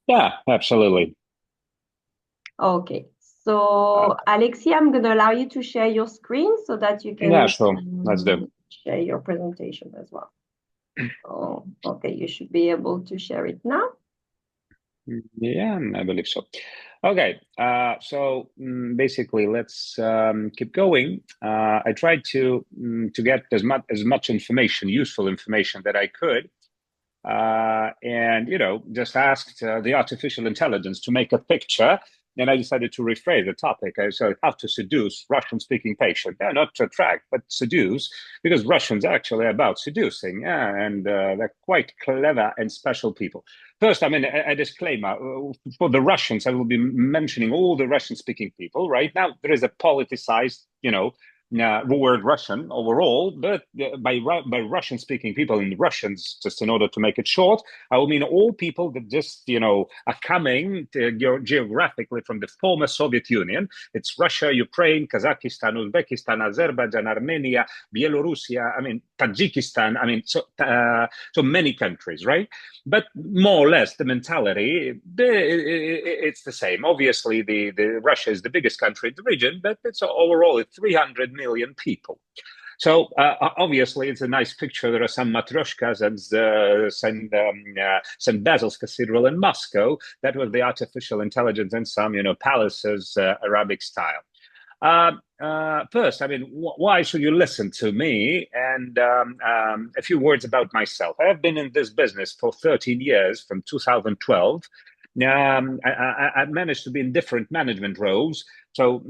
Yeah, absolutely. Okay. Uh, So, Alexey, I'm going to allow you to share your screen so that you yeah, can sure. Let's do. share your presentation as well. Oh, okay. You should be able to share it now. Yeah, I believe so. Okay, basically, let's keep going. I tried to get as much information, useful information that I could, and just asked the artificial intelligence to make a picture. And I decided to rephrase the topic. So how to seduce Russian-speaking patients? Yeah, not to attract, but seduce, because Russians are actually about seducing, yeah, and they're quite clever and special people. First, I mean, a disclaimer for the Russians. I will be mentioning all the Russian-speaking people. Right now, there is a politicized, word Russian overall, but by Russian-speaking people and Russians, just in order to make it short, I will mean all people that just are coming geographically from the former Soviet Union. It's Russia, Ukraine, Kazakhstan, Uzbekistan, Azerbaijan, Armenia, Belarusia. I mean Tajikistan. I mean so many countries, right? But more or less the mentality it's the same. Obviously, the Russia is the biggest country in the region, but it's overall it's 300 million people. So obviously, it's a nice picture. There are some matryoshkas and St. Basil's Cathedral in Moscow. That was the artificial intelligence and some, palaces, Arabic style. First, I mean, why should you listen to me? And a few words about myself. I have been in this business for 13 years, from 2012. I've managed to be in different management roles. So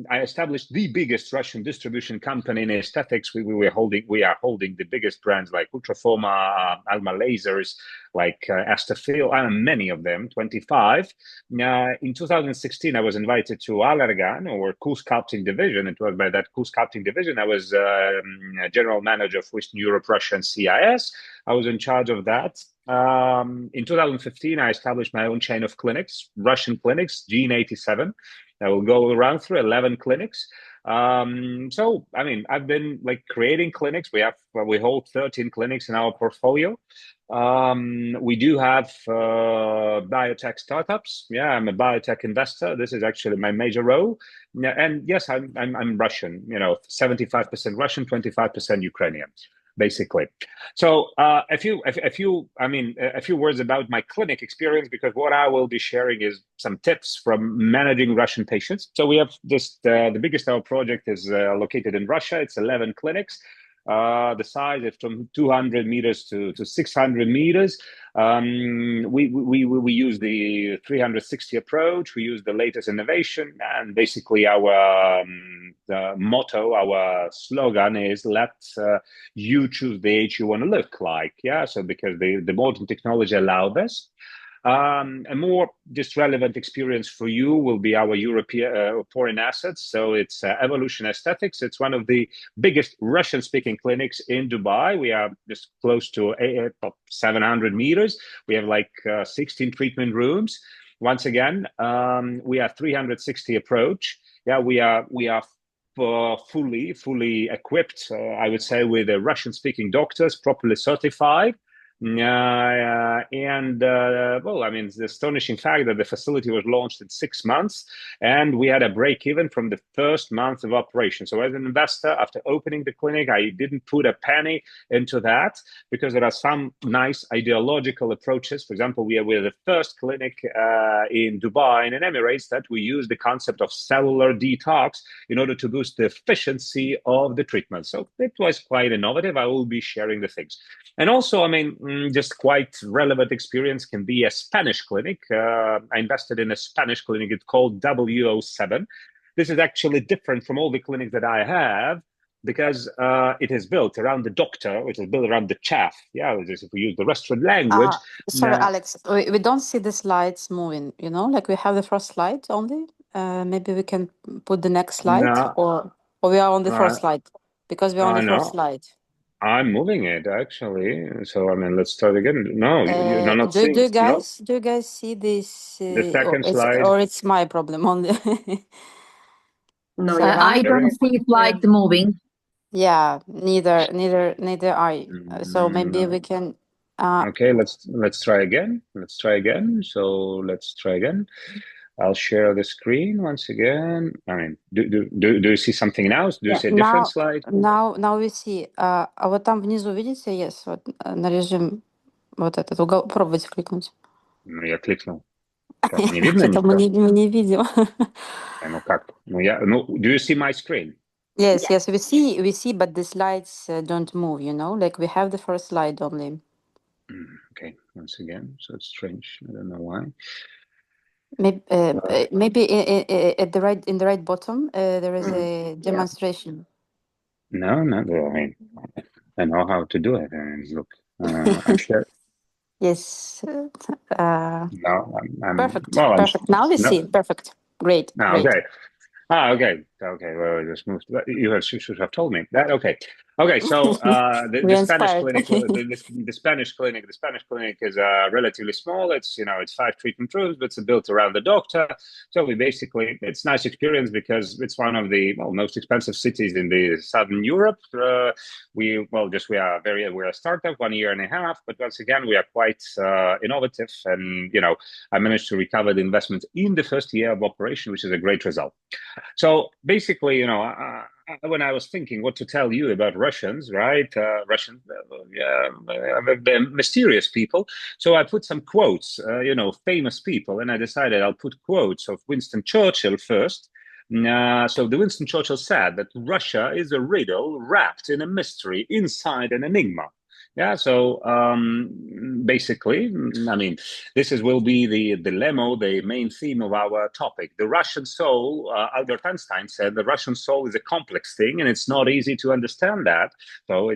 I established the biggest Russian distribution company in aesthetics. We are holding the biggest brands like Ultraforma, Alma Lasers, like Astafil, and many of them, 25. In 2016, I was invited to Allergan, or Cool Sculpting Division. It was by that Cool Sculpting Division. I was general manager of Western Europe, Russia, and CIS. I was in charge of that. In 2015, I established my own chain of clinics, Russian clinics, Gene 87. I will go around through 11 clinics. So, I mean, I've been like creating clinics. We hold 13 clinics in our portfolio. We do have biotech startups. Yeah, I'm a biotech investor. This is actually my major role. Yeah, and yes, I'm Russian. 75% Russian, 25% Ukrainian, basically. So a few words about my clinic experience, because what I will be sharing is some tips from managing Russian patients. So we have this the biggest our project is located in Russia. It's 11 clinics. The size is from 200 meters to 600 meters. We use the 360 approach. We use the latest innovation, and basically our the motto, our slogan is "Let you choose the age you want to look like." Yeah, so because the modern technology allow this. A more just relevant experience for you will be our European foreign assets. So it's Evolution Aesthetics. It's one of the biggest Russian-speaking clinics in Dubai. We are just close to 700 meters. We have like 16 treatment rooms. Once again, we are 360 approach. Yeah, we are fully equipped. I would say with Russian-speaking doctors, properly certified. And well, I mean, it's the astonishing fact that the facility was launched in 6 months, and we had a break even from the first month of operation. So, as an investor, after opening the clinic, I didn't put a penny into that, because there are some nice ideological approaches. For example, we are the first clinic in Dubai and in Emirates that we use the concept of cellular detox in order to boost the efficiency of the treatment. So, it was quite innovative. I will be sharing the things. And also, I mean, just quite relevant experience can be a Spanish clinic. I invested in a Spanish clinic. It's called W07. This is actually different from all the clinics that I have, because it is built around the doctor, it is built around the chef. Yeah, if we use the restaurant language. Sorry, Alex, we don't see the slides moving, like we have the first slide only. Maybe we can put the next slide, No, or we are on the uh, first slide, because we're on the first no, slide. I'm moving it actually. So I mean, let's start again. No, you're not Do seeing. you No, guys see this, the or second it's slide. my problem only? No, yeah, Sarah? I There, don't see slides moving. Yeah, neither I. So maybe we no. can. Okay, let's try again. Let's try again. So let's try again. I'll share the screen once again. I mean, do you see something now? Do you see a different slide? Now we see. А вот там внизу, видите, yes, вот на режим вот этот угол. Пробуйте кликнуть. Ну, я кликнул. Что, не видно Это мы ничего? не видим. Ну как? Do you see my screen? Yes, we see, but the slides don't move, you know, like we have the first slide only. Okay, once again, so it's strange. I don't know why. Maybe at in the right bottom there is a demonstration. No, I mean, I know how to do it. And look, I share. Yes. No, Perfect. well, Perfect. Now we see. Perfect. Great. Great. Okay. Okay. Well, I just moved. You should have told me that. Okay. So the Spanish clinic, the Spanish clinic is relatively small. It's it's 5 treatment rooms, but it's built around the doctor. So it's nice experience because it's one of the most expensive cities in the southern Europe. We're a startup, 1 year and a half, but once again we are quite innovative, and I managed to recover the investment in the first year of operation, which is a great result. So basically, when I was thinking what to tell you about Russians, right? They're mysterious people. So I put some quotes, famous people, and I decided I'll put quotes of Winston Churchill first. So the Winston Churchill said that Russia is a riddle wrapped in a mystery inside an enigma. Yeah, so basically, I mean, will be the dilemma, the main theme of our topic. The Russian soul, Albert Einstein said, the Russian soul is a complex thing, and it's not easy to understand that. So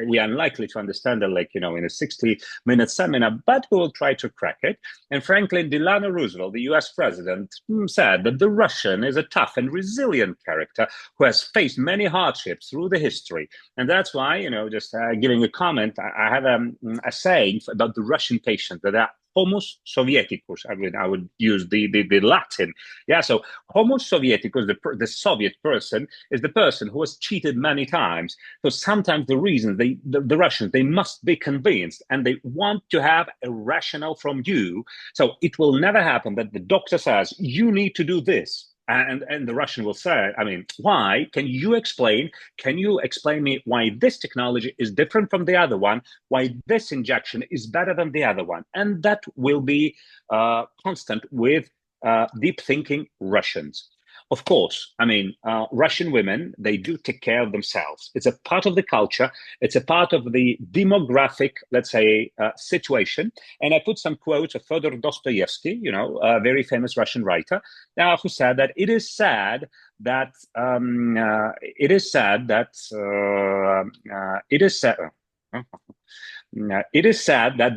we are unlikely to understand it, in a 60-minute seminar, but we will try to crack it. And Franklin Delano Roosevelt, the U.S. president, said that the Russian is a tough and resilient character who has faced many hardships through the history. And that's why, just giving a comment, I have a saying about the Russian patient that are Homo Sovieticus. I would use the Latin. Yeah, so Homo Sovieticus, the Soviet person, is the person who has cheated many times. So sometimes the reason the Russians, they must be convinced, and they want to have a rationale from you. So it will never happen that the doctor says, you need to do this. And the Russian will say, I mean, why? Can you explain me why this technology is different from the other one, why this injection is better than the other one? And that will be constant with deep thinking Russians. Of course, I mean, Russian women, they do take care of themselves. It's a part of the culture. It's a part of the demographic, let's say, situation. And I put some quotes of Fyodor Dostoevsky, a very famous Russian writer, who said that it is sad that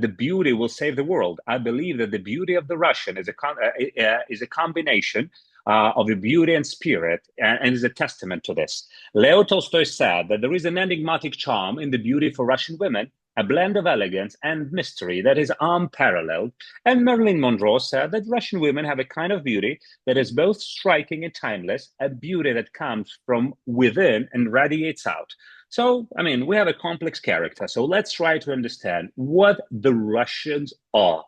the beauty will save the world. I believe that the beauty of the Russian is a combination of the beauty and spirit, and is a testament to this. Leo Tolstoy said that there is an enigmatic charm in the beauty for Russian women, a blend of elegance and mystery that is unparalleled. And Marilyn Monroe said that Russian women have a kind of beauty that is both striking and timeless, a beauty that comes from within and radiates out. So, I mean, we have a complex character. So let's try to understand what the Russians are.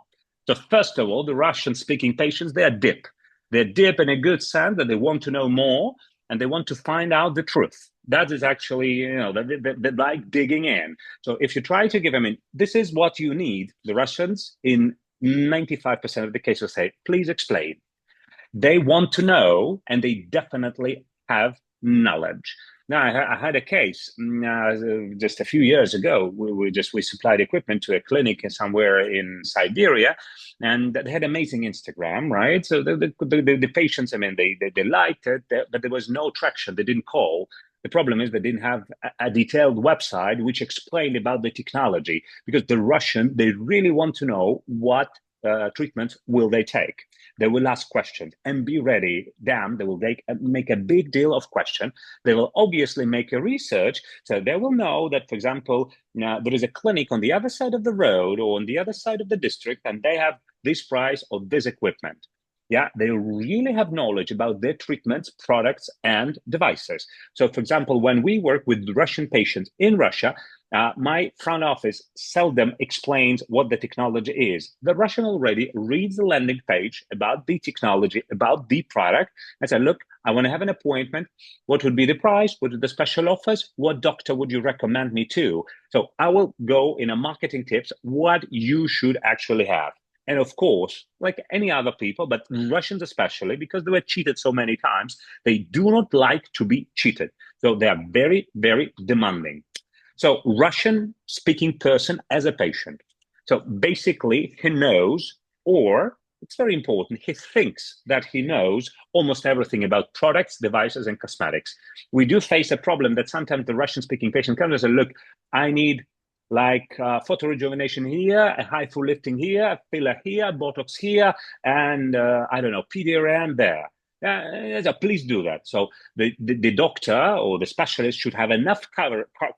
So first of all, the Russian-speaking patients, they are deep. They're deep in a good sense that they want to know more and they want to find out the truth. That is actually, they like digging in. So if you try to give them, this is what you need, the Russians in 95% of the cases say, please explain. They want to know, and they definitely have knowledge. Now, I had a case just a few years ago. We supplied equipment to a clinic somewhere in Siberia, and they had amazing Instagram, right? So the patients, they liked it, but there was no traction. They didn't call. The problem is they didn't have a detailed website which explained about the technology, because the Russian, they really want to know what treatment will they take. They will ask questions and be ready. They will make a big deal of question. They will obviously make a research. So they will know that, for example, there is a clinic on the other side of the road or on the other side of the district, and they have this price of this equipment. Yeah, they really have knowledge about their treatments, products, and devices. So, for example, when we work with Russian patients in Russia, My front office seldom explains what the technology is. The Russian already reads the landing page about the technology, about the product, and said, look, I want to have an appointment. What would be the price? What are the special offers? What doctor would you recommend me to? So I will go in a marketing tips what you should actually have. And of course, like any other people, but Russians especially, because they were cheated so many times, they do not like to be cheated. So they are very, very demanding. So Russian speaking person as a patient. So basically he knows, or it's very important, he thinks that he knows almost everything about products, devices, and cosmetics. We do face a problem that sometimes the Russian speaking patient comes and says, look, I need like photo rejuvenation here, a high full lifting here, a filler here, Botox here, and I don't know, PDRM there. So please do that. So the doctor or the specialist should have enough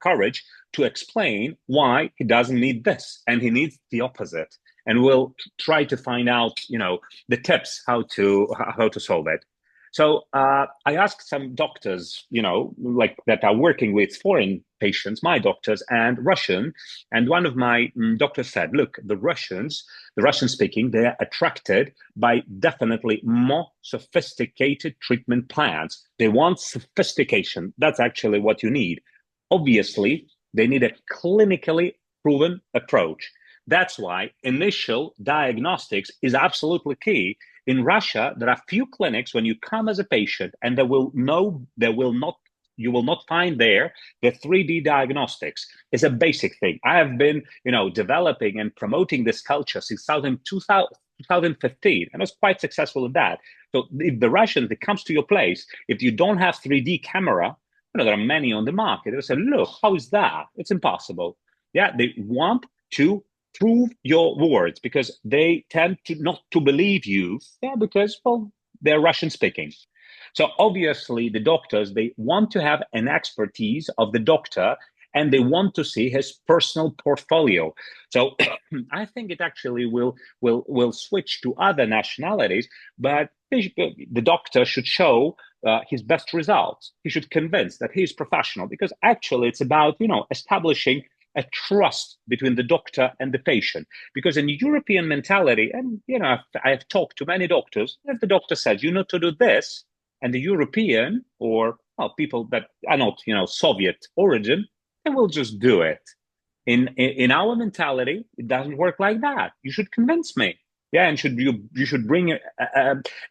courage to explain why he doesn't need this and he needs the opposite. And we'll try to find out, the tips how to solve it. So I asked some doctors, like that are working with foreign patients, my doctors, and Russian. And one of my doctors said, look, the Russian speaking, they're attracted by definitely more sophisticated treatment plans. They want sophistication. That's actually what you need. Obviously, they need a clinically proven approach. That's why initial diagnostics is absolutely key. In Russia, there are few clinics when you come as a patient, and you will not find there the 3D diagnostics. It's a basic thing. I have been, developing and promoting this culture since 2015, and I was quite successful in that. So if the Russian that comes to your place, if you don't have 3D camera, there are many on the market. They say, look, how is that? It's impossible. Yeah, they want to prove your words because they tend to not to believe you. Yeah, because, well, they're Russian speaking. So obviously the doctors, they want to have an expertise of the doctor and they want to see his personal portfolio. So I think it actually will switch to other nationalities, but the doctor should show his best results. He should convince that he is professional because actually it's about, establishing a trust between the doctor and the patient. Because in European mentality, and I've talked to many doctors, if the doctor says you need to do this, and the European or people that are not Soviet origin, they will just do it. In our mentality, it doesn't work like that. You should convince me, yeah, and you should bring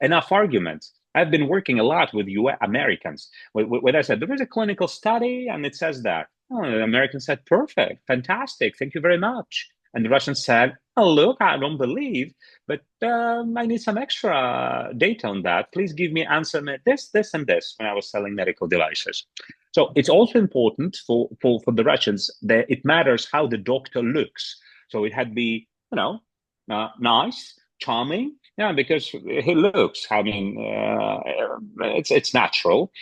enough arguments. I've been working a lot with Americans. When I said there is a clinical study and it says that, the American said, perfect, fantastic, thank you very much. And the Russian said, oh, look, I don't believe, but I need some extra data on that. Please give me answer this, and this when I was selling medical devices. So it's also important for the Russians that it matters how the doctor looks. So it had to be, nice, charming, yeah, because he looks, it's natural.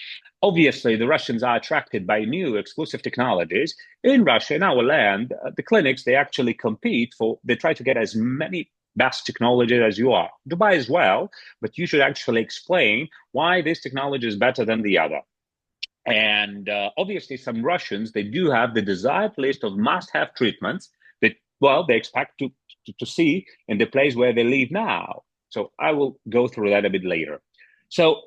Obviously, the Russians are attracted by new exclusive technologies. In Russia, in our land, the clinics, they actually they try to get as many best technology as you are. Dubai as well, but you should actually explain why this technology is better than the other. And obviously, some Russians, they do have the desired list of must-have treatments that, they expect to see in the place where they live now. So I will go through that a bit later. So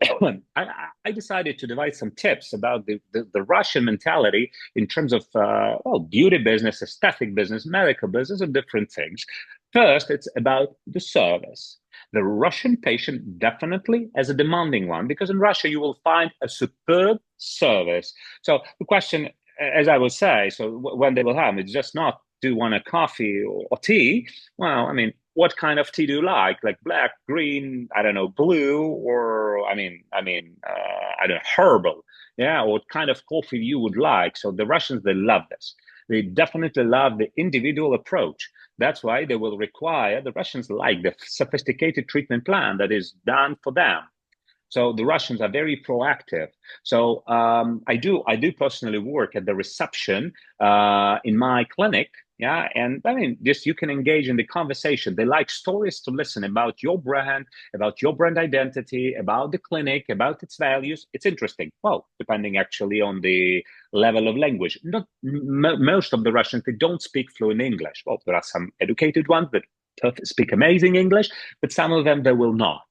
I decided to divide some tips about the Russian mentality in terms of beauty business, aesthetic business, medical business, and different things. First, it's about the service. The Russian patient definitely has a demanding one because in Russia you will find a superb service. So the question, as I will say, so when they will have, it's just not do you want a coffee or tea? Well, what kind of tea do you like? Like black, green, I don't know, blue, or I don't know, herbal. Yeah, or what kind of coffee you would like. So the Russians, they love this. They definitely love the individual approach. That's why they will require, the Russians like the sophisticated treatment plan that is done for them. So the Russians are very proactive. So I do personally work at the reception in my clinic. Yeah, and I mean, just you can engage in the conversation. They like stories to listen about your brand, about your brand identity, about the clinic, about its values. It's interesting. Well, depending actually on the level of language. Not most of the Russians, they don't speak fluent English. Well, there are some educated ones that speak amazing English, but some of them they will not.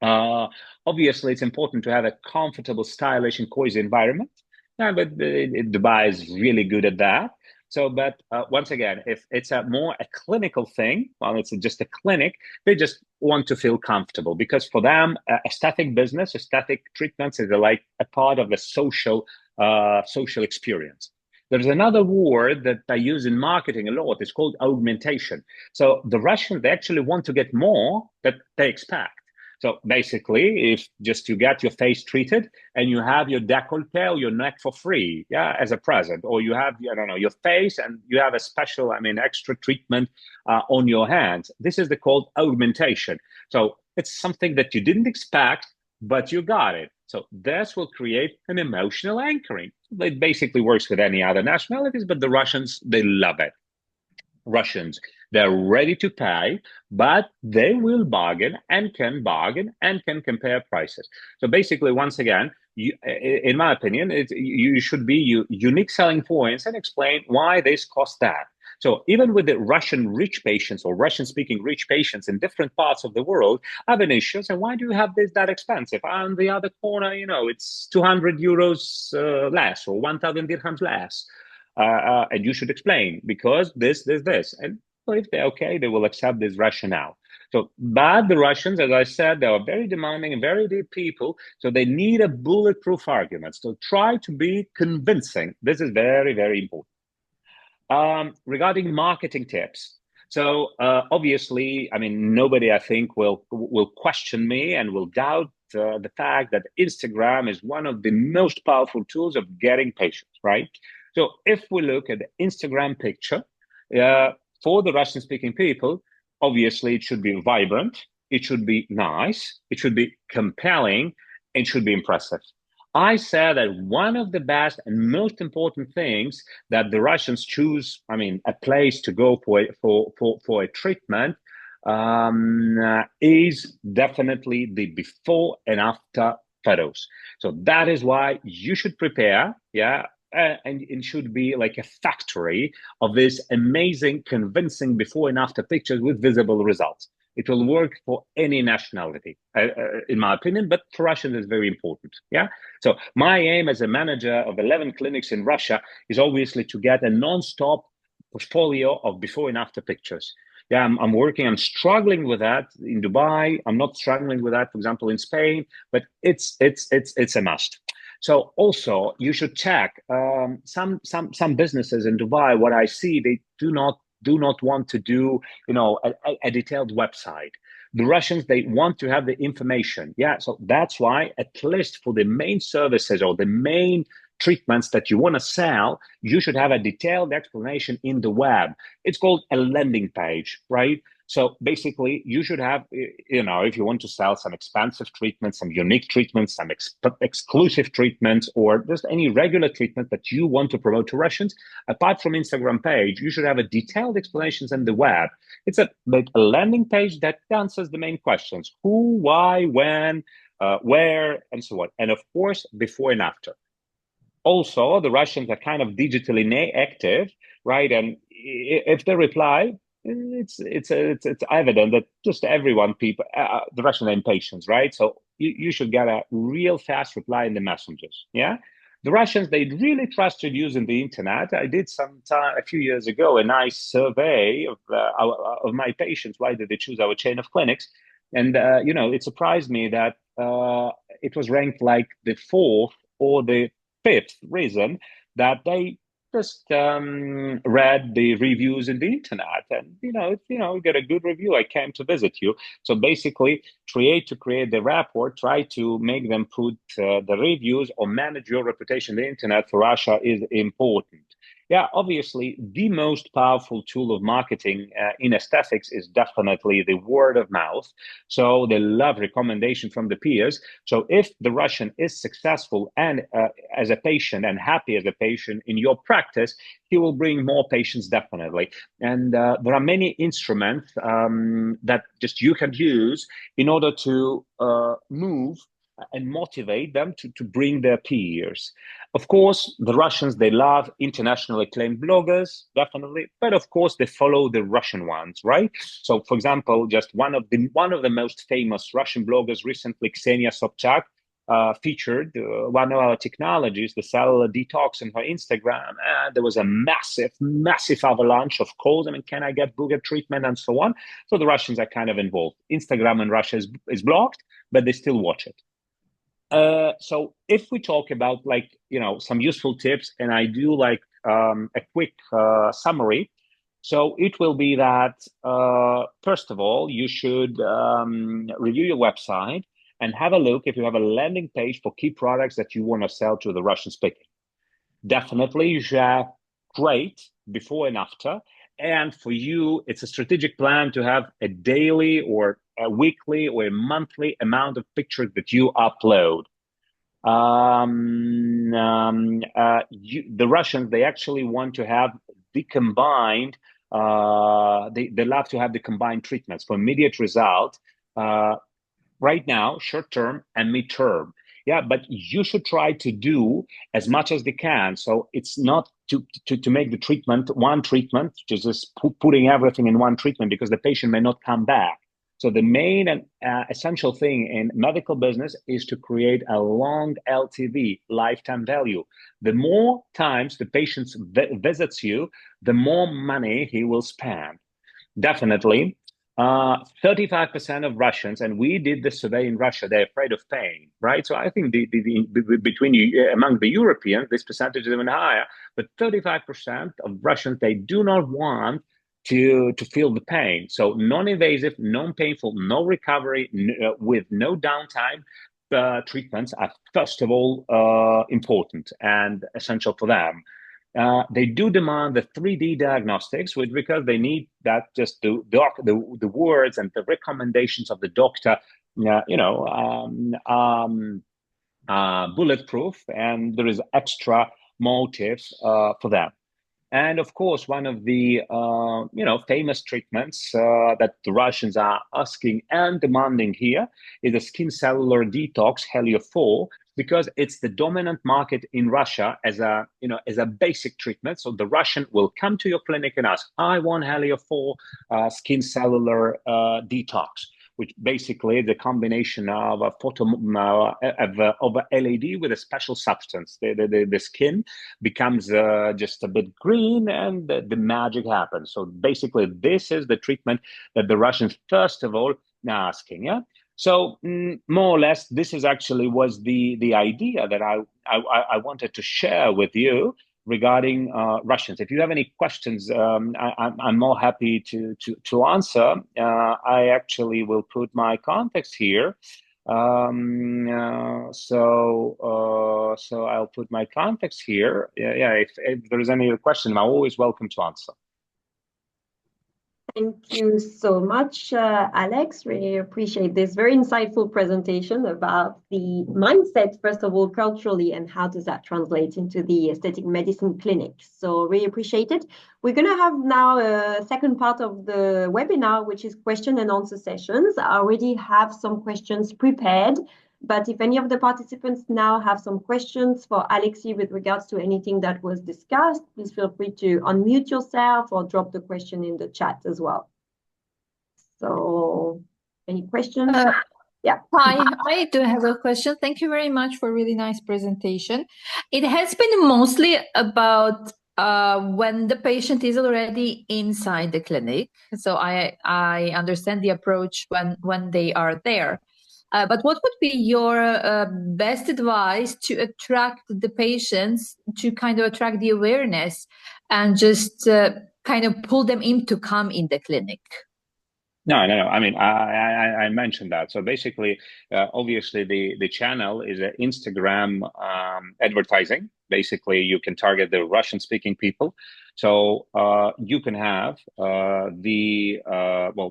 Uh, Obviously, it's important to have a comfortable, stylish, and cozy environment. Yeah, but Dubai is really good at that. So, but once again, if it's a more a clinical thing, well, it's just a clinic, they just want to feel comfortable because for them, aesthetic business, aesthetic treatments is like a part of the social experience. There's another word that I use in marketing a lot. It's called augmentation. So the Russians, they actually want to get more that they expect. So basically, if just you get your face treated and you have your décolleté or your neck for free, yeah, as a present, or you have, I don't know, your face and you have a special, I mean, extra treatment on your hands. This is the called augmentation. So it's something that you didn't expect, but you got it. So this will create an emotional anchoring. It basically works with any other nationalities, but the Russians, they love it. Russians, they're ready to pay, but they will bargain and can compare prices. So basically, once again, in my opinion, you should be unique selling points and explain why this costs that. So even with the Russian rich patients or Russian-speaking rich patients in different parts of the world, I have an issue. So why do you have this that expensive? On the other corner, it's 200 euros less or 1,000 dirhams less. And you should explain because this. And well, if they're okay, they will accept this rationale. So, but the Russians, as I said, they are very demanding and very deep people. So they need a bulletproof argument. So try to be convincing. This is very, very important. Regarding marketing tips. So obviously, I mean, nobody I think will question me and will doubt the fact that Instagram is one of the most powerful tools of getting patients, right? So if we look at the Instagram picture, for the Russian-speaking people, obviously it should be vibrant, it should be nice, it should be compelling, it should be impressive. I said that one of the best and most important things that the Russians choose, I mean, a place to go for a treatment is definitely the before and after photos. So that is why you should prepare, yeah, and it should be like a factory of this amazing, convincing before and after pictures with visible results. It will work for any nationality, in my opinion, but for Russians, it's very important. Yeah. So my aim as a manager of 11 clinics in Russia is obviously to get a non-stop portfolio of before and after pictures. Yeah, I'm struggling with that in Dubai. I'm not struggling with that, for example, in Spain, but it's a must. So also you should check some businesses in Dubai. What I see, they do not want to do a detailed website. The Russians, they want to have the information. Yeah, so that's why at least for the main services or the main treatments that you want to sell, you should have a detailed explanation in the web. It's called a landing page, right? So basically, you should have, if you want to sell some expensive treatments, some unique treatments, some exclusive treatments, or just any regular treatment that you want to promote to Russians, apart from Instagram page, you should have a detailed explanations in the web. It's like a landing page that answers the main questions: who, why, when, where, and so on. And of course, before and after. Also, the Russians are kind of digitally active, right? And if they reply, it's evident that just everyone, the Russians are impatient, right? So you should get a real fast reply in the messages. Yeah. The Russians, they really trusted using the internet. I did a few years ago a nice survey of my patients. Why did they choose our chain of clinics? And it surprised me that it was ranked like the fourth or the fifth reason that they just read the reviews in the internet, and you get a good review. I came to visit you. So basically, to create the rapport, try to make them put the reviews or manage your reputation. The internet for Russia is important. Yeah, obviously, the most powerful tool of marketing in aesthetics is definitely the word of mouth. So they love recommendation from the peers. So if the Russian is successful and as a patient and happy as a patient in your practice, he will bring more patients definitely. And there are many instruments that just you can use in order to move and motivate them to bring their peers. Of course, the Russians, they love internationally acclaimed bloggers, definitely, but of course they follow the Russian ones, right? So, for example, just one of the most famous Russian bloggers recently, Ksenia Sobchak, featured one of our technologies, the cellular detox, on her Instagram. And there was a massive avalanche of calls. I mean, can I get booger treatment and so on? So the Russians are kind of involved. Instagram in Russia is blocked, but they still watch it. So if we talk about some useful tips, and I do like a quick summary. So it will be that first of all, you should review your website and have a look if you have a landing page for key products that you want to sell to the Russian speaking. Definitely, you should have great before and after. And for you, it's a strategic plan to have a daily or a weekly or a monthly amount of pictures that you upload. The Russians, they actually want to have the combined, they love to have the combined treatments for immediate result. Right now, short term and mid-term. Yeah, but you should try to do as much as they can. So it's not to make the treatment one treatment, just putting everything in one treatment, because the patient may not come back. So the main and essential thing in medical business is to create a long LTV, lifetime value. The more times the patient visits you, the more money he will spend. Definitely. 35% of Russians, and we did the survey in Russia, they're afraid of pain, right? So I think among the Europeans, this percentage is even higher. But 35% of Russians, they do not want to feel the pain. So non-invasive, non-painful, no recovery, with no downtime treatments are first of all important and essential for them. They do demand the 3D diagnostics, because they need that, just the words and the recommendations of the doctor, bulletproof, and there is extra motive for them. And of course, one of the famous treatments that the Russians are asking and demanding here is the skin cellular detox Helio-4, because it's the dominant market in Russia as a basic treatment. So the Russian will come to your clinic and ask, "I want Helio-4 skin cellular detox," which basically is a combination of a of a LED with a special substance. The skin becomes just a bit green, and the magic happens. So basically, this is the treatment that the Russians first of all are asking. Yeah. So more or less, this is actually was the idea that I wanted to share with you regarding Russians. If you have any questions, I'm more happy to answer. I actually will put my contacts here. So I'll put my contacts here. Yeah. If there is any question, I'm always welcome to answer. Thank you so much, Alex. Really appreciate this very insightful presentation about the mindset, first of all, culturally, and how does that translate into the aesthetic medicine clinic. So really appreciate it. We're going to have now a second part of the webinar, which is question and answer sessions. I already have some questions prepared. But if any of the participants now have some questions for Alexey with regards to anything that was discussed, please feel free to unmute yourself or drop the question in the chat as well. So any questions? Yeah. Hi, I do have a question. Thank you very much for a really nice presentation. It has been mostly about when the patient is already inside the clinic. So I understand the approach when they are there. But what would be your best advice to attract the patients, to kind of attract the awareness and just kind of pull them in to come in the clinic? No, no, no. I mean, I mentioned that. So basically, obviously, the channel is an Instagram advertising. Basically, you can target the Russian-speaking people. So you can have well,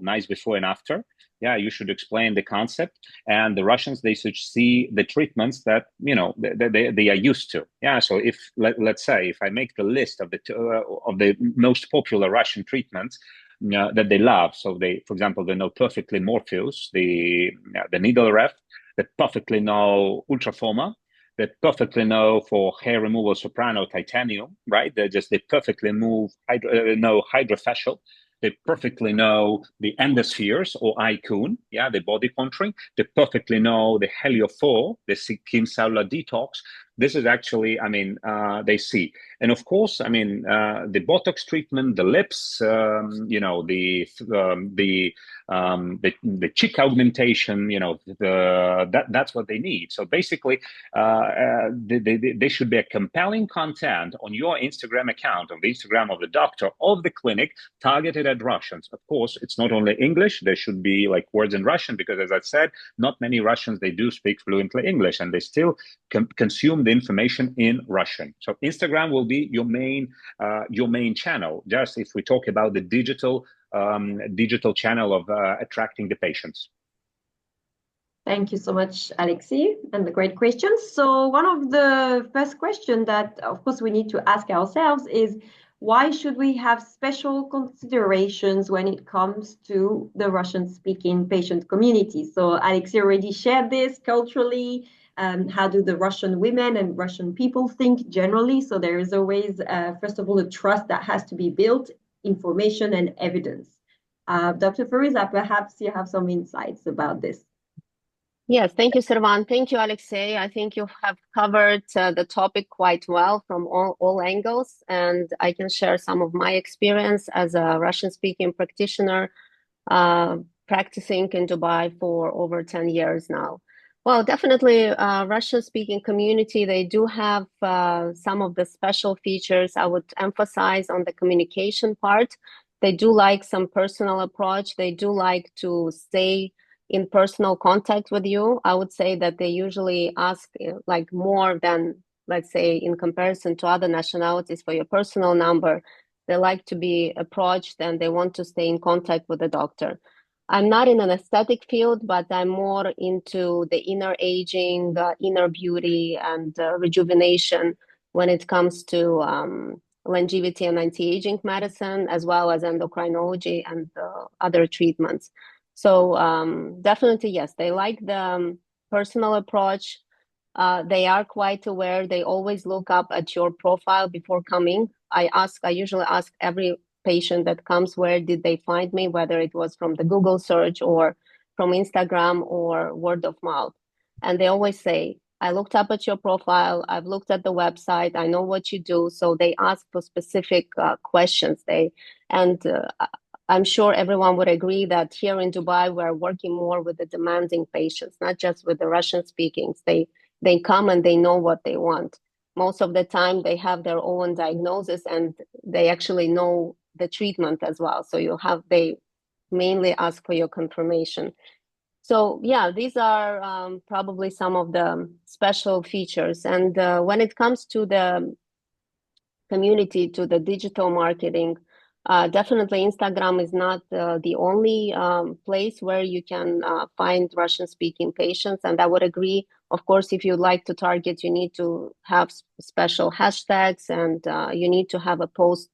nice before and after. Yeah, you should explain the concept, and the Russians, they should see the treatments that they are used to. Yeah. So if let's say if I make the list of the most popular Russian treatments that they love. So they, for example, they know perfectly Morpheus, the needle ref, they perfectly know Ultraforma, they perfectly know for hair removal soprano titanium, right? They perfectly know hydrofacial. They perfectly know the endospheres or icon, yeah, the body contouring. They perfectly know the heliophore, the skin cellular detox. This is actually, I mean, they see. And of course, I mean, the Botox treatment, the lips, the cheek augmentation, that's what they need. So basically, they should be a compelling content on your Instagram account, on the Instagram of the doctor, of the clinic, targeted at Russians. Of course, it's not only English. There should be like words in Russian because, as I said, not many Russians, they do speak fluently English, and they still consume the information in Russian. So Instagram will be your main channel. Just if we talk about the digital channel of attracting the patients. Thank you so much, Alexey, and the great questions. So one of the first questions that, of course, we need to ask ourselves is, why should we have special considerations when it comes to the Russian-speaking patient community? So Alexey already shared this culturally. How do the Russian women and Russian people think generally? So there is always, first of all, a trust that has to be built, information and evidence. Dr. Fariza, perhaps you have some insights about this. Yes, thank you, Servan. Thank you, Alexey. I think you have covered the topic quite well from all angles, and I can share some of my experience as a Russian-speaking practitioner practicing in Dubai for over 10 years now. Well, definitely, Russian-speaking community, they do have some of the special features. I would emphasize on the communication part. They do like some personal approach. They do like to stay in personal contact with you. I would say that they usually ask like more than, let's say, in comparison to other nationalities for your personal number. They like to be approached and they want to stay in contact with the doctor. I'm not in an aesthetic field, but I'm more into the inner aging, inner beauty and rejuvenation when it comes to longevity and anti-aging medicine, as well as endocrinology and other treatments. So definitely, yes, they like the personal approach. They are quite aware. They always look up at your profile before coming. I usually ask every patient that comes, where did they find me, whether it was from the Google search or from Instagram or word of mouth. And they always say, I looked up at your profile. I've looked at the website. I know what you do. So they ask for specific questions. I'm sure everyone would agree that here in Dubai, we're working more with the demanding patients, not just with the Russian speakings. They come and they know what they want. Most of the time, they have their own diagnosis and they actually know the treatment as well. So they mainly ask for your confirmation. So yeah, these are probably some of the special features. And when it comes to the community, to the digital marketing, definitely Instagram is not the only place where you can find Russian-speaking patients. And I would agree, of course, if you'd like to target, you need to have special hashtags and you need to have a post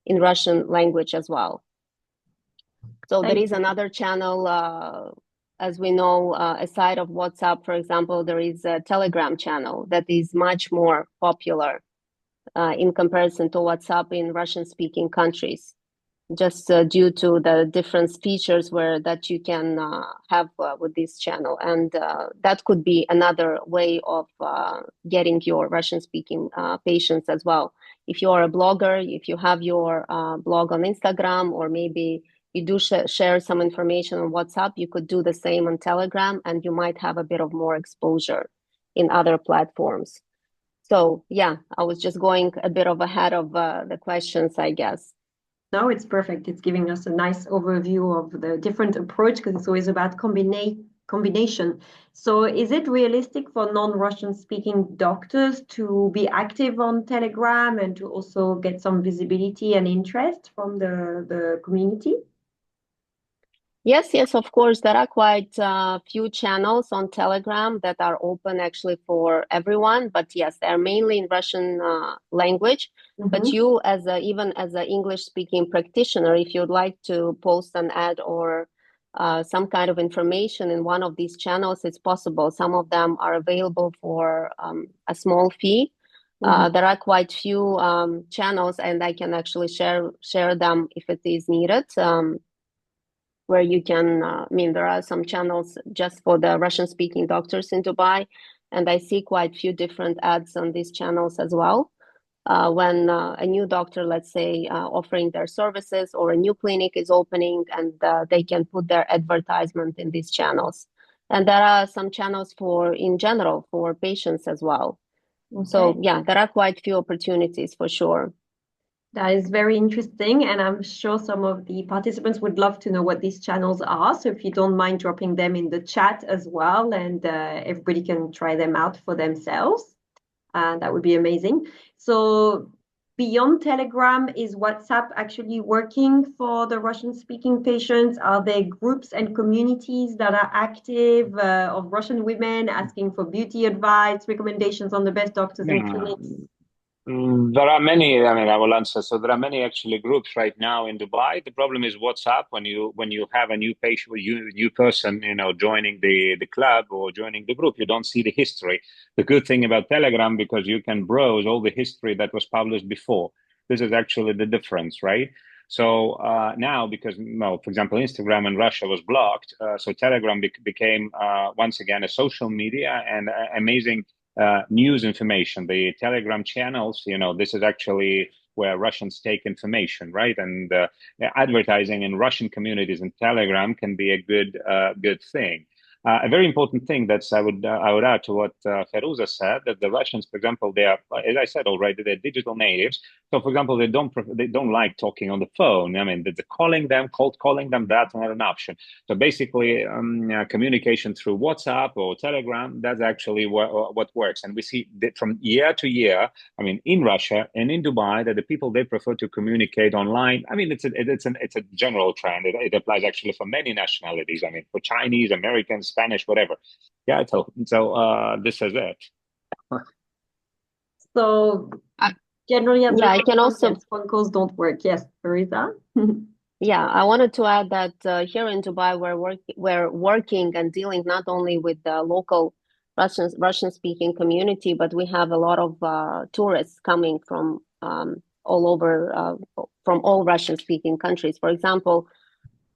in Russian language as well. So there is another channel, as we know, aside of WhatsApp, for example, there is a Telegram channel that is much more popular in comparison to WhatsApp in Russian-speaking countries, just due to the different features that you can have with this channel. And that could be another way of getting your Russian-speaking patients as well. If you are a blogger, if you have your blog on Instagram, or maybe you do share some information on WhatsApp, you could do the same on Telegram, and you might have a bit of more exposure in other platforms. So yeah, I was just going a bit of ahead of the questions, I guess. No, it's perfect. It's giving us a nice overview of the different approach because it's always about combination. So is it realistic for non-Russian speaking doctors to be active on Telegram and to also get some visibility and interest from the community? Yes, yes, of course. There are quite a few channels on Telegram that are open actually for everyone. But yes, they're mainly in Russian language. But you, even as an English-speaking practitioner, if you'd like to post an ad or some kind of information in one of these channels, it's possible. Some of them are available for a small fee. There are quite few channels, and I can actually share them if it is needed. Where you can, there are some channels just for the Russian-speaking doctors in Dubai, and I see quite few different ads on these channels as well. When a new doctor, let's say, offering their services or a new clinic is opening, and they can put their advertisement in these channels. And there are some channels in general, for patients as well. Okay. So yeah, there are quite few opportunities for sure. That is very interesting, and I'm sure some of the participants would love to know what these channels are. So if you don't mind dropping them in the chat as well, and everybody can try them out for themselves, that would be amazing. So beyond Telegram, is WhatsApp actually working for the Russian-speaking patients? Are there groups and communities that are active of Russian women asking for beauty advice, recommendations on the best doctors and clinics? There are many. I mean, I will answer. So there are many actually groups right now in Dubai. The problem is WhatsApp. When you have a new patient, new person, joining the club or joining the group, you don't see the history. The good thing about Telegram, because you can browse all the history that was published before. This is actually the difference, right? So now, because for example, Instagram in Russia was blocked, so Telegram became once again a social media and amazing. News information, the Telegram channels, this is actually where Russians take information, right? And advertising in Russian communities in Telegram can be a good thing. A very important thing that I would add to what Feruza said, that the Russians, for example, they are, as I said already, they're digital natives. So, for example, they don't like talking on the phone. I mean, cold calling them, that's not an option. So basically, communication through WhatsApp or Telegram, that's actually what works. And we see that from year to year, I mean, in Russia and in Dubai, that the people, they prefer to communicate online. I mean, it's a general trend. It applies actually for many nationalities. I mean, for Chinese, Americans, Spanish, whatever. Yeah, so this is it. So generally, as I can also phone calls don't work. Yes, Teresa. Yeah, I wanted to add that here in Dubai, we're working and dealing not only with the local Russian-speaking community, but we have a lot of tourists coming from all over, from all Russian-speaking countries. For example,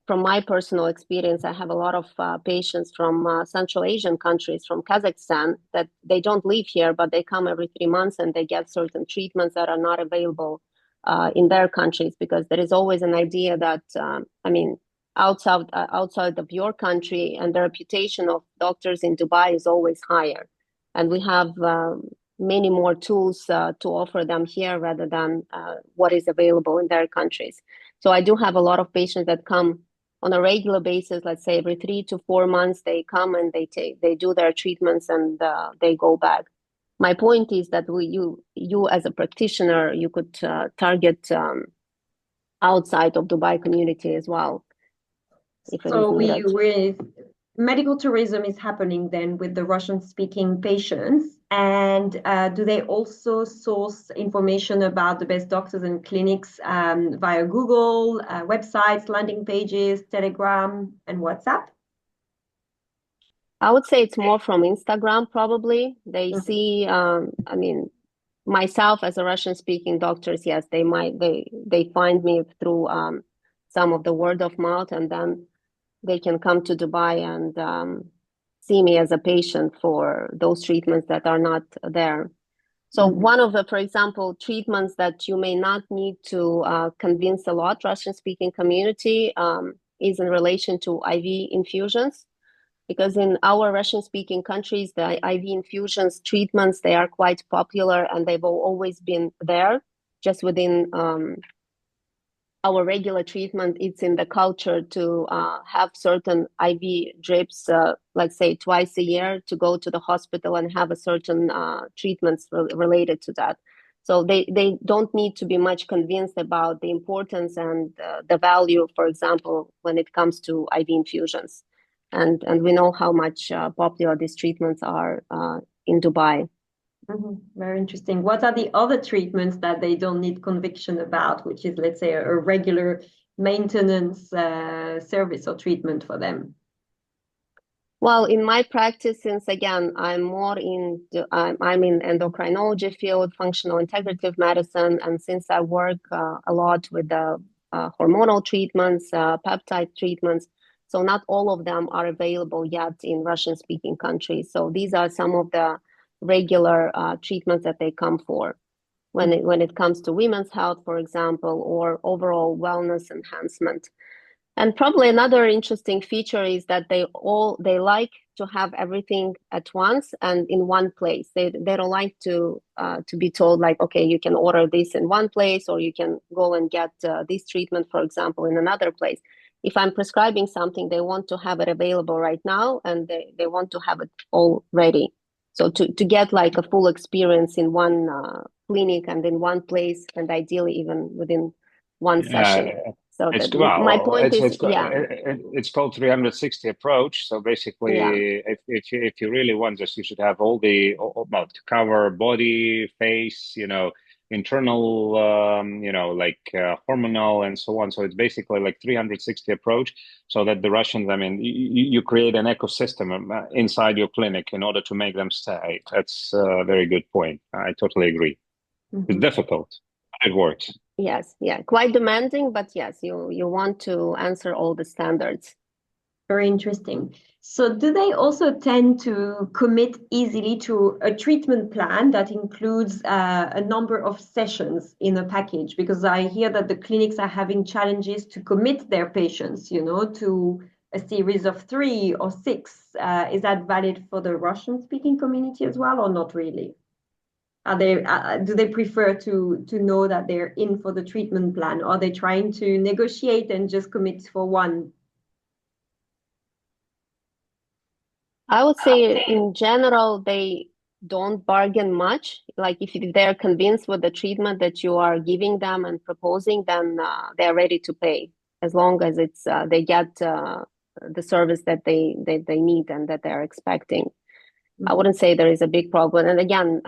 from my personal experience, I have a lot of patients from Central Asian countries, from Kazakhstan, that they don't live here, but they come every 3 months and they get certain treatments that are not available in their countries, because there is always an idea that, outside of your country, and the reputation of doctors in Dubai is always higher. And we have many more tools to offer them here rather than what is available in their countries. So I do have a lot of patients that come on a regular basis. Let's say every 3 to 4 months, they come and they do their treatments and they go back. My point is that you as a practitioner, you could target outside of Dubai community as well. So medical tourism is happening then with the Russian-speaking patients. And do they also source information about the best doctors and clinics via Google, websites, landing pages, Telegram, and WhatsApp? I would say it's more from Instagram, probably. They see, myself as a Russian-speaking doctors, yes, they find me through some of the word of mouth, and then they can come to Dubai and see me as a patient for those treatments that are not there. So one of the, for example, treatments that you may not need to convince a lot Russian-speaking community is in relation to IV infusions. Because in our Russian-speaking countries, the IV infusions treatments, they are quite popular and they've always been there, just within our regular treatment, it's in the culture to have certain IV drips, let's say twice a year, to go to the hospital and have a certain treatments related to that. So they don't need to be much convinced about the importance and the value, for example, when it comes to IV infusions. And we know how much popular these treatments are in Dubai. Very interesting. What are the other treatments that they don't need conviction about, which is, let's say, a regular maintenance service or treatment for them? Well, in my practice, since again, I'm more I'm in endocrinology field, functional integrative medicine, and since I work a lot with the hormonal treatments, peptide treatments, so not all of them are available yet in Russian-speaking countries. So these are some of the regular treatments that they come for when it comes to women's health, for example, or overall wellness enhancement. And probably another interesting feature is that they like to have everything at once and in one place. They don't like to be told like, okay, you can order this in one place, or you can go and get this treatment, for example, in another place. If I'm prescribing something, they want to have it available right now, and they want to have it all ready. So to get like a full experience in one clinic and in one place, and ideally even within one session. So my point is, it's called 360 approach. So basically, if you really want this, you should have all to cover body, face, internal, like hormonal and so on. So it's basically like 360 approach, so that the Russians, I mean, you create an ecosystem inside your clinic in order to make them stay. That's a very good point. I totally agree. It's difficult, but it works. Yes, quite demanding, but yes, you want to answer all the standards. Very interesting. So do they also tend to commit easily to a treatment plan that includes a number of sessions in a package? Because I hear that the clinics are having challenges to commit their patients, to a series of 3 or 6. Is that valid for the Russian-speaking community as well, or not really? Do they prefer to know that they're in for the treatment plan, or are they trying to negotiate and just commit for one? I would say in general, they don't bargain much. Like if they're convinced with the treatment that you are giving them and proposing, then they're ready to pay, as long as it's they get the service that they need and that they're expecting. I wouldn't say there is a big problem. And again,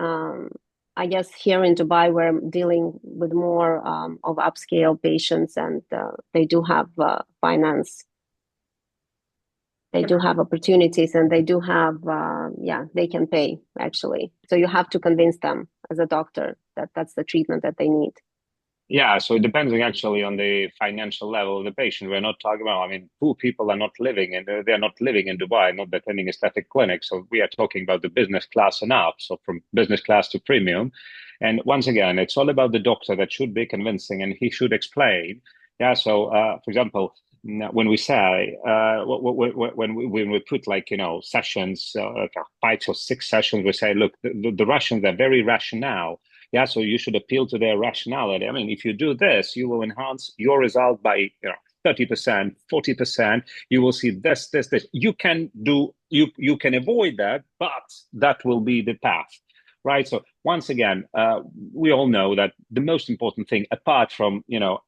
I guess here in Dubai, we're dealing with more of upscale patients, and they do have finance. They do have opportunities, and they do have, they can pay, actually. So you have to convince them as a doctor that that's the treatment that they need. Yeah, so it depends actually on the financial level of the patient. We're not talking about, I mean, poor people are not living, and they're not living in Dubai, not attending aesthetic clinics. So we are talking about the business class and up, so from business class to premium. And once again, it's all about the doctor that should be convincing, and he should explain. Yeah, so for example, when we say when we put sessions, 5 or 6 sessions, we say, look, the Russians are very rational. Yeah, so you should appeal to their rationality. I mean, if you do this, you will enhance your result by 30%, 40%. You will see this. You can avoid that, but that will be the path. Right. So once again, we all know that the most important thing, apart from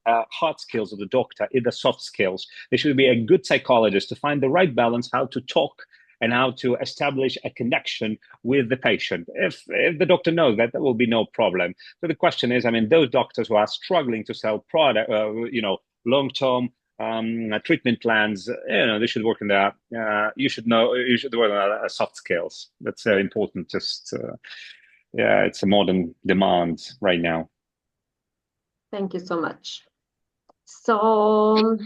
hard skills of the doctor, is the soft skills. There should be a good psychologist to find the right balance, how to talk and how to establish a connection with the patient. If the doctor knows that, there will be no problem. So the question is, I mean, those doctors who are struggling to sell product, long-term treatment plans, they should work on that. You should work on soft skills. That's important. It's a modern demand right now. Thank you so much. So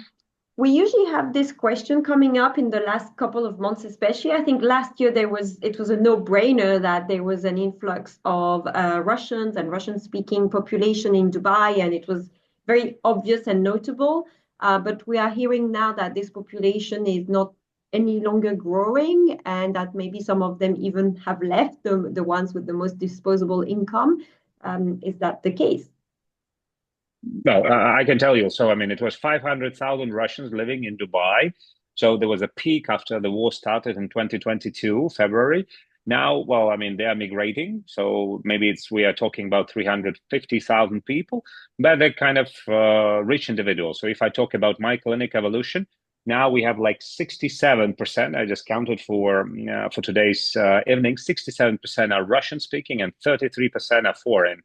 we usually have this question coming up in the last couple of months, especially. I think last year it was a no-brainer that there was an influx of Russians and Russian-speaking population in Dubai, and it was very obvious and notable. But we are hearing now that this population is not any longer growing, and that maybe some of them even have left, the ones with the most disposable income. Is that the case? No, I can tell you. So, I mean, it was 500,000 Russians living in Dubai. So there was a peak after the war started in 2022, February. Now, well, I mean, they are migrating. So maybe we are talking about 350,000 people, but they're kind of rich individuals. So if I talk about my clinic evolution, now we have like 67%. I just counted for today's evening. 67% are Russian speaking and 33% are foreign.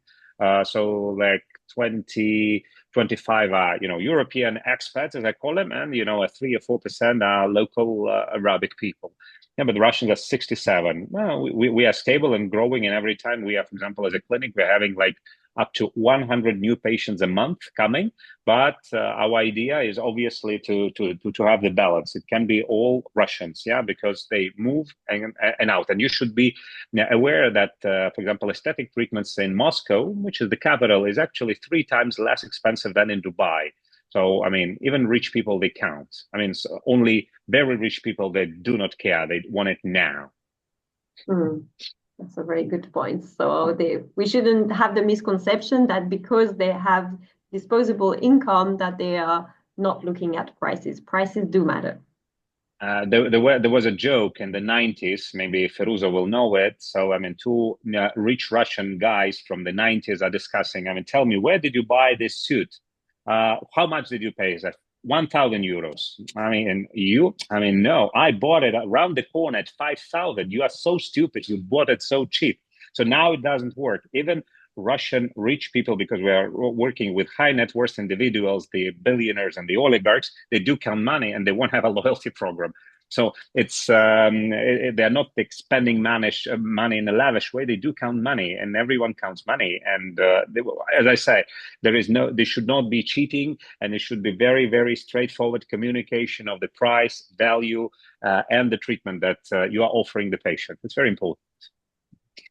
So like 20, 25 are, European expats, as I call them, and, a 3 or 4% are local Arabic people. Yeah, but the Russians are 67. Well, we are stable and growing, and every time we are, for example, as a clinic, we're having like up to 100 new patients a month coming. But our idea is obviously to have the balance. It can be all Russians, yeah, because they move and out. And you should be aware that, for example, aesthetic treatments in Moscow, which is the capital, is actually 3 times less expensive than in Dubai. So, I mean, even rich people, they count. I mean, so only very rich people, they do not care. They want it now. That's a very good point. So we shouldn't have the misconception that because they have disposable income that they are not looking at prices. Prices do matter. There was a joke in the 90s, maybe Feruza will know it. So, I mean, two rich Russian guys from the 90s are discussing, I mean, tell me, where did you buy this suit? How much did you pay? Is that 1,000 euros? I mean, no, I bought it around the corner at 5,000. You are so stupid. You bought it so cheap. So now it doesn't work. Even Russian rich people, because we are working with high net worth individuals, the billionaires and the oligarchs, they do count money and they won't have a loyalty program. So they're not spending money in a lavish way. They do count money, and everyone counts money. And as I say, there should not be cheating, and it should be very, very straightforward communication of the price, value, and the treatment that you are offering the patient. It's very important.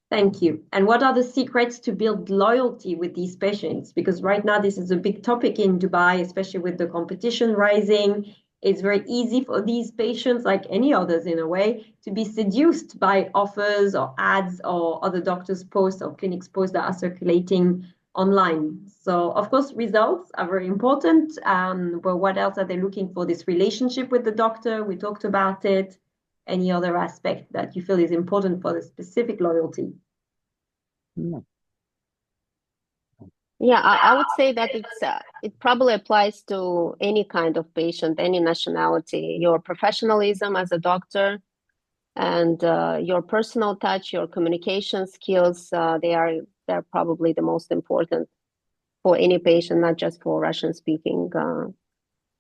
Thank you. And what are the secrets to build loyalty with these patients? Because right now, this is a big topic in Dubai, especially with the competition rising. It's very easy for these patients, like any others in a way, to be seduced by offers or ads or other doctors' posts or clinics' posts that are circulating online. So, of course, results are very important. But what else are they looking for? This relationship with the doctor, we talked about it. Any other aspect that you feel is important for the specific loyalty? Yeah, I would say that it probably applies to any kind of patient, any nationality. Your professionalism as a doctor and your personal touch, your communication skills, they're probably the most important for any patient, not just for Russian speaking.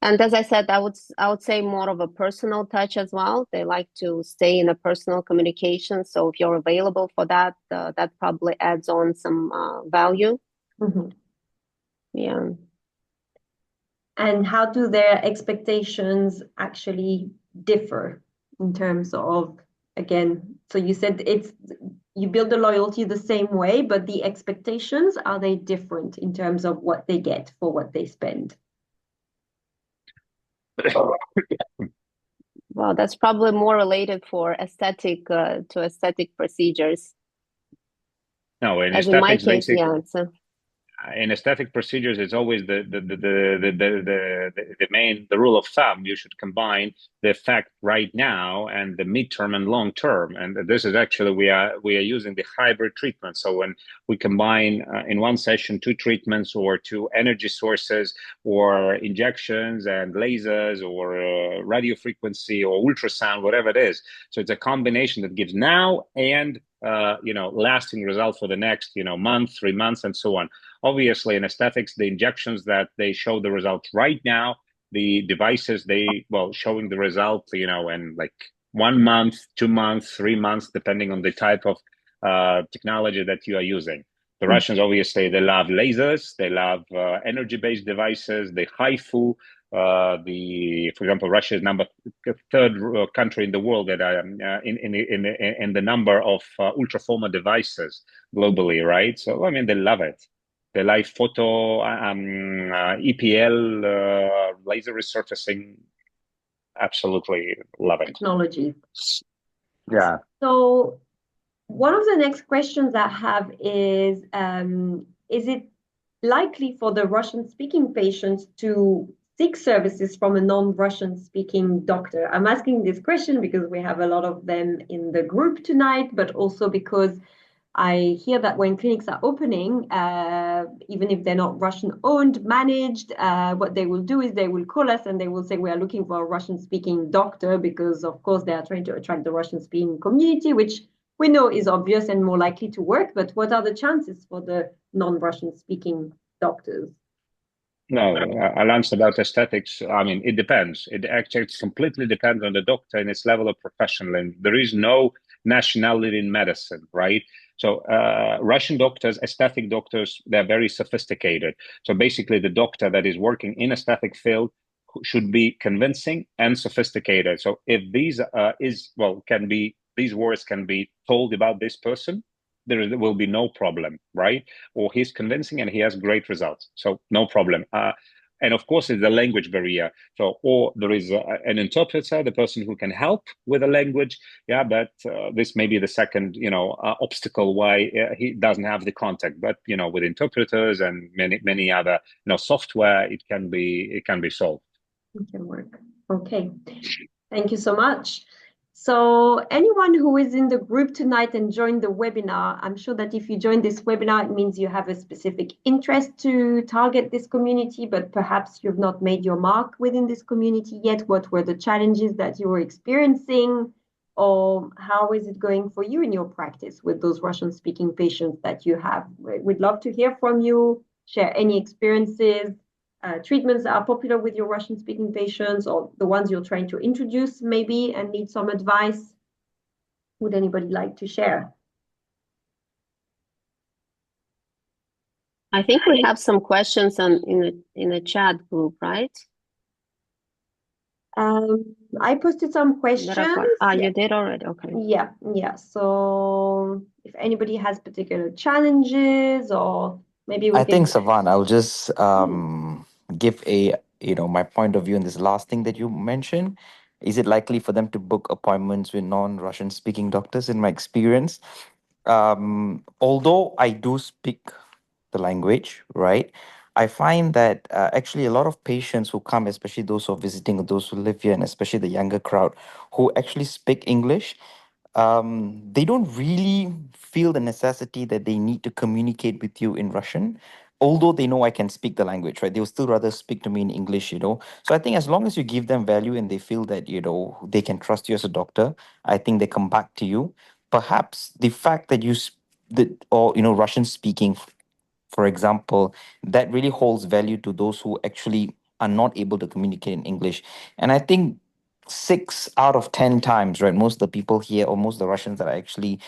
And as I said, I would say more of a personal touch as well. They like to stay in a personal communication. So if you're available for that, that probably adds on some value. Yeah. And how do their expectations actually differ in terms of, again, so you said you build the loyalty the same way, but the expectations, are they different in terms of what they get for what they spend? Well, that's probably more related for aesthetic procedures. No, in As in my aesthetics, case, yeah, in aesthetic procedures, it's always the rule of thumb. You should combine the effect right now and the midterm and long term. And this is actually we are using the hybrid treatment. So when we combine in one session 2 treatments or 2 energy sources or injections and lasers or radio frequency or ultrasound, whatever it is. So it's a combination that gives now and lasting results for the next month, 3 months, and so on. Obviously, in aesthetics, the injections that they show the results right now, the devices showing the result, in like 1 month, 2 months, 3 months, depending on the type of technology that you are using. The Russians, obviously, they love lasers, they love energy-based devices, the HIFU. For example, Russia is third country in the world that in the number of ultraformer devices globally, right? So I mean, they love it. They like photo, EPL, laser resurfacing. Absolutely love it. Technology. Yeah. So one of the next questions I have is it likely for the Russian-speaking patients to seek services from a non-Russian-speaking doctor? I'm asking this question because we have a lot of them in the group tonight, but also because I hear that when clinics are opening, even if they're not Russian-owned, managed, what they will do is they will call us and they will say, we are looking for a Russian-speaking doctor because, of course, they are trying to attract the Russian-speaking community, which we know is obvious and more likely to work. But what are the chances for the non-Russian-speaking doctors? No, I'll answer about aesthetics. I mean, it depends. It actually completely depends on the doctor and its level of professionalism. There is no nationality in medicine, right? So Russian doctors, aesthetic doctors, they're very sophisticated. So basically, the doctor that is working in aesthetic field should be convincing and sophisticated. So if these words can be told about this person, there will be no problem, right? Or he's convincing and he has great results, so no problem. And of course, it's the language barrier. So, or there is an interpreter, the person who can help with the language. Yeah, but this may be the second, obstacle why he doesn't have the contact. But with interpreters and many other, software, it can be solved. It can work. Okay. Thank you so much. So anyone who is in the group tonight and joined the webinar, I'm sure that if you join this webinar, it means you have a specific interest to target this community, but perhaps you've not made your mark within this community yet. What were the challenges that you were experiencing? Or how is it going for you in your practice with those Russian-speaking patients that you have? We'd love to hear from you, share any experiences, treatments that are popular with your Russian-speaking patients, or the ones you're trying to introduce maybe and need some advice. Would anybody like to share? I think we have some questions in the chat group, right? I posted some questions. You did already? Okay. Yeah. So if anybody has particular challenges, or maybe we I think, Savan, I'll just give my point of view on this last thing that you mentioned. Is it likely for them to book appointments with non-Russian speaking doctors? In my experience, although I do speak the language, right? I find that actually a lot of patients who come, especially those who are visiting or those who live here, and especially the younger crowd who actually speak English, they don't really feel the necessity that they need to communicate with you in Russian, although they know I can speak the language, right? They'll still rather speak to me in English. So I think as long as you give them value and they feel that, they can trust you as a doctor, I think they come back to you. Perhaps the fact that Russian speaking, for example, that really holds value to those who actually are not able to communicate in English. And I think 6 out of 10 times, right, most of the people here, or most of the Russians that I actually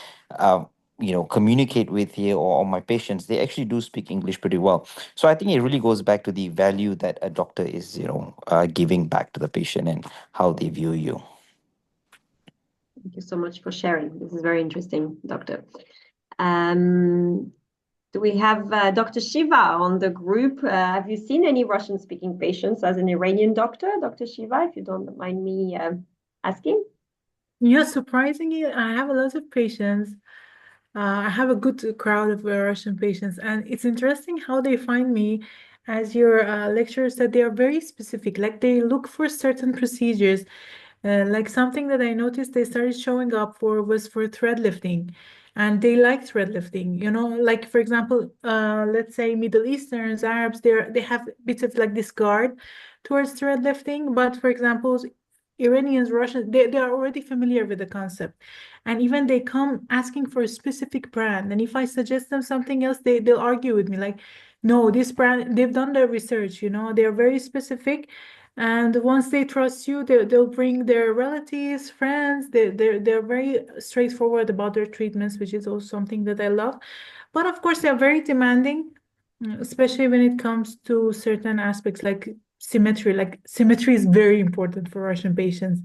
communicate with here, or my patients, they actually do speak English pretty well. So I think it really goes back to the value that a doctor is giving back to the patient and how they view you. Thank you so much for sharing. This is very interesting, Doctor. Do we have Dr. Shiva on the group? Have you seen any Russian-speaking patients as an Iranian doctor? Dr. Shiva, if you don't mind me asking. Yeah, surprisingly, I have a lot of patients. I have a good crowd of Russian patients, and it's interesting how they find me. As your lecturer said, they are very specific. Like they look for certain procedures. Like something that I noticed they started showing up for was for thread lifting, and they like thread lifting. Like for example, let's say Middle Easterns, Arabs, they have bits of like this guard towards thread lifting. But for example, Iranians, Russians, they are already familiar with the concept, and even they come asking for a specific brand. And if I suggest them something else, they'll argue with me like, no, this brand. They've done their research. They're very specific. And once they trust you, they'll bring their relatives, friends. They're very straightforward about their treatments, which is also something that I love. But of course, they're very demanding, especially when it comes to certain aspects like symmetry. Like symmetry is very important for Russian patients.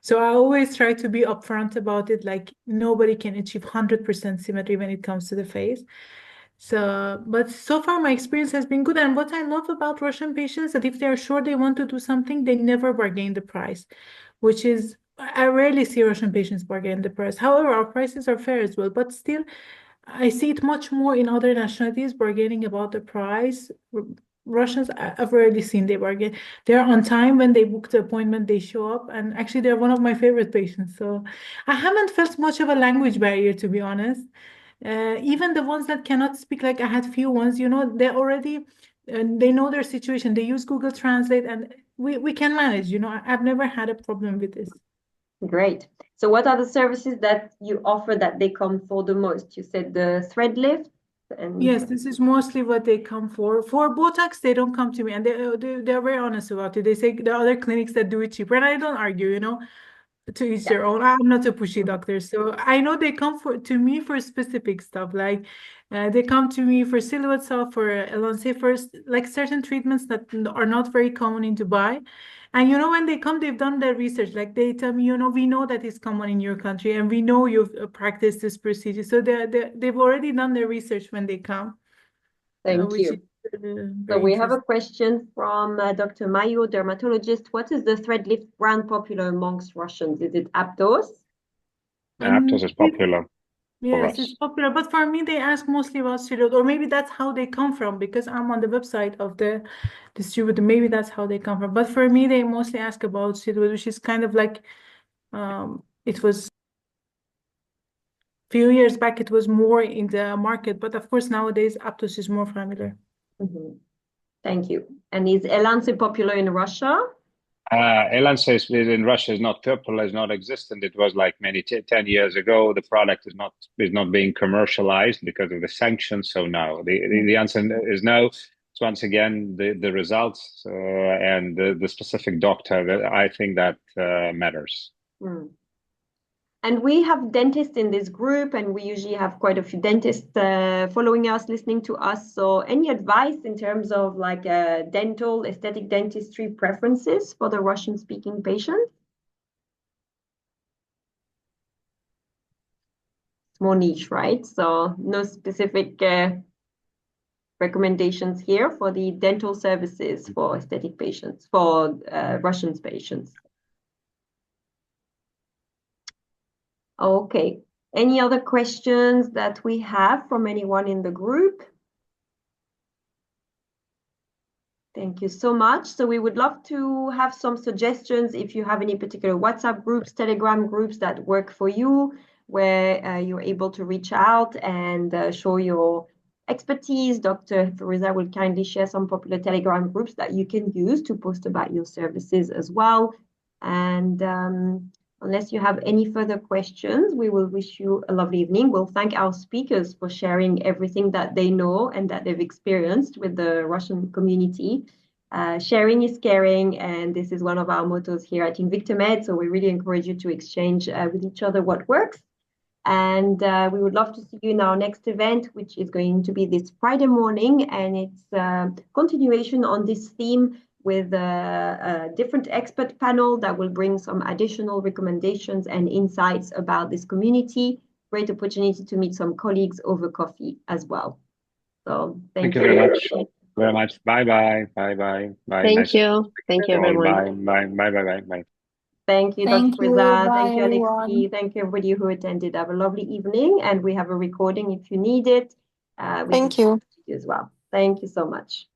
So I always try to be upfront about it. Like nobody can achieve 100% symmetry when it comes to the face. But so far my experience has been good. And what I love about Russian patients that if they're sure they want to do something, they never bargain the price, which is, I rarely see Russian patients bargain the price. However, our prices are fair as well, but still, I see it much more in other nationalities bargaining about the price. Russians, I've rarely seen they bargain. They're on time when they book the appointment, they show up, and actually they're one of my favorite patients. So I haven't felt much of a language barrier, to be honest. Even the ones that cannot speak, like I had few ones, they already they know their situation. They use Google Translate, and we can manage. I've never had a problem with this. Great. So what are the services that you offer that they come for the most? You said the thread lift and Yes, this is mostly what they come for. For Botox, they don't come to me, and they're very honest about it. They say there are other clinics that do it cheaper, and I don't argue, to each yeah. their own. I'm not a pushy doctor, so I know they come to me for specific stuff. Like they come to me for silhouette stuff, for Elance, for like certain treatments that are not very common in Dubai. And when they come, they've done their research. Like they tell me, we know that it's common in your country, and we know you've practiced this procedure. So they've already done their research when they come, Thank which is you. So very we have a interesting. question from Dr. Mayo, dermatologist. What is the thread lift brand popular amongst Russians? Is it Aptos? Aptos is popular for Yes, it's us. popular, but for me, they ask mostly about steroid, or maybe that's how they come from because I'm on the website of the distributor. Maybe that's how they come from. But for me, they mostly ask about steroid, which is kind of like it was few years back, it was more in the market, but of course nowadays Aptos is more familiar. Thank you. And is Elance popular in Russia? Elance in Russia is not popular, is not existent. It was like 10 years ago. The product is not being commercialized because of the sanctions. So no, the answer is no. So once again, the results and the specific doctor, I think that matters. And we have dentists in this group, and we usually have quite a few dentists following us, listening to us. So any advice in terms of like dental, aesthetic dentistry preferences for the Russian-speaking patients? It's more niche, right? So no specific recommendations here for the dental services for aesthetic patients, for Russian patients. Okay. Any other questions that we have from anyone in the group? Thank you so much. So we would love to have some suggestions if you have any particular WhatsApp groups, Telegram groups that work for you, where you're able to reach out and show your expertise. Dr. Firuza will kindly share some popular Telegram groups that you can use to post about your services as well. And unless you have any further questions, we will wish you a lovely evening. We'll thank our speakers for sharing everything that they know and that they've experienced with the Russian community. Sharing is caring, and this is one of our mottos here at InvictaMed. So we really encourage you to exchange with each other what works. And we would love to see you in our next event, which is going to be this Friday morning. And it's a continuation on this theme with a different expert panel that will bring some additional recommendations and insights about this community. Great opportunity to meet some colleagues over coffee as well. So thank you very much. Bye. Thank you. Thank you, everyone. Bye. Thank you, Dr. Firuza. Thank you, everyone. Alexey. Thank you, everybody who attended. Have a lovely evening, and we have a recording if you need it. Thank you as well. Thank you so much.